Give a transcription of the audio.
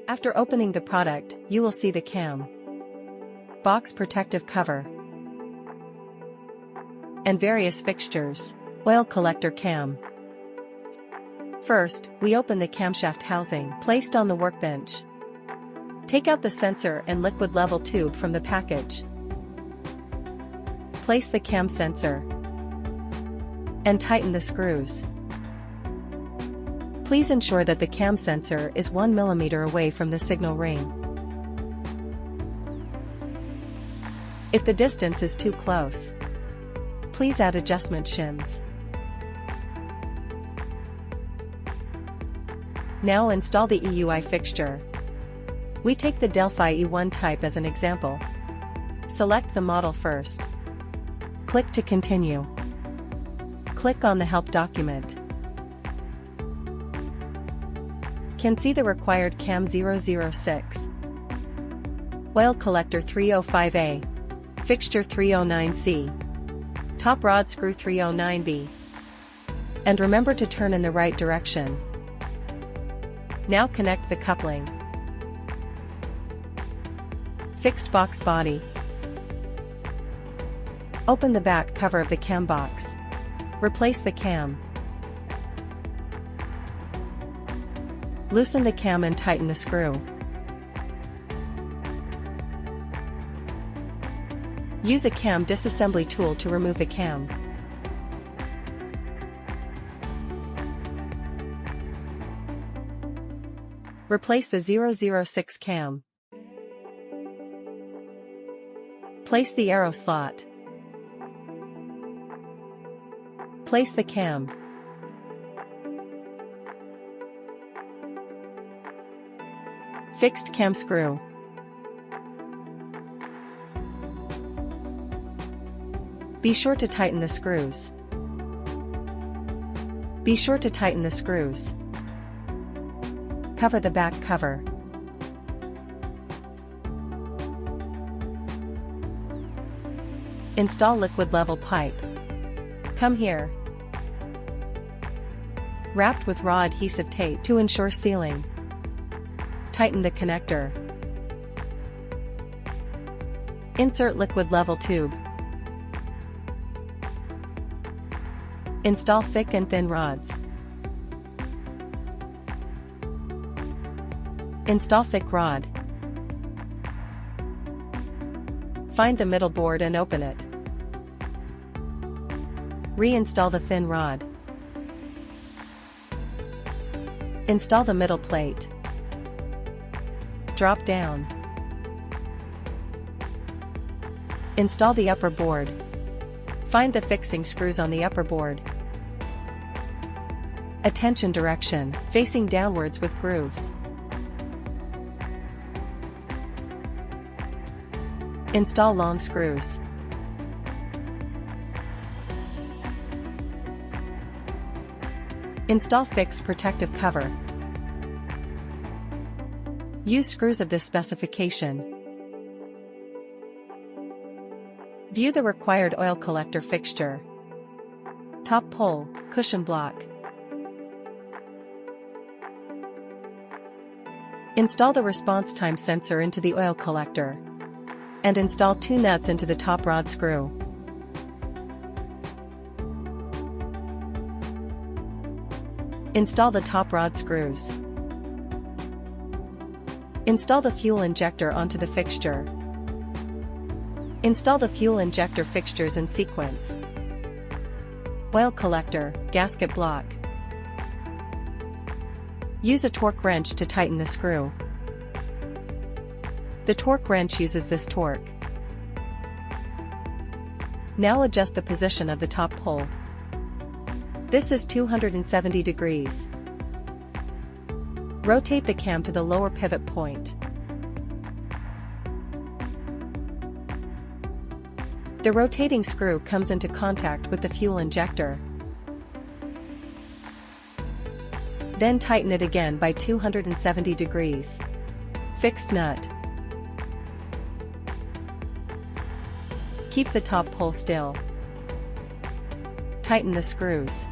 After opening the product, you will see the cam box protective cover and various fixtures. Oil collector cam. First, we open the camshaft housing placed on the workbench. Take out the sensor and liquid level tube from the package. Place the cam sensor and tighten the screws. Please ensure that the cam sensor is 1 mm away from the signal ring. If the distance is too close, please add adjustment shims. Now install the EUI fixture. We take the Delphi E1 type as an example. Select the model first. Click to continue. Click on the help document. Can see the required cam 006. Oil collector 305A. Fixture 309C. Top rod screw 309B. And remember to turn in the right direction. Now connect the coupling. Fixed box body. Open the back cover of the cam box. Replace the cam. Loosen the cam and tighten the screw. Use a cam disassembly tool to remove the cam. Replace the 006 cam. Place the arrow slot. Place the cam. Fixed cam screw. Be sure to tighten the screws. Be sure to tighten the screws. Cover the back cover. Install liquid level pipe. Come here. Wrapped with raw adhesive tape to ensure sealing. Tighten the connector. Insert liquid level tube. Install thick and thin rods. Install thick rod. Find the middle board and open it. Reinstall the thin rod. Install the middle plate. Drop down. Install the upper board. Find the fixing screws on the upper board. Attention direction, facing downwards with grooves. Install long screws. Install fixed protective cover. Use screws of this specification. View the required oil collector fixture. Top pole, cushion block. Install the response time sensor into the oil collector. And install 2 nuts into the top rod screw. Install the top rod screws. Install the fuel injector onto the fixture. Install the fuel injector fixtures in sequence. Oil collector, gasket block. Use a torque wrench to tighten the screw. The torque wrench uses this torque. Now adjust the position of the top pole. This is 270 degrees. Rotate the cam to the lower pivot point. The rotating screw comes into contact with the fuel injector. Then tighten it again by 270 degrees. Fixed nut. Keep the top pole still. Tighten the screws.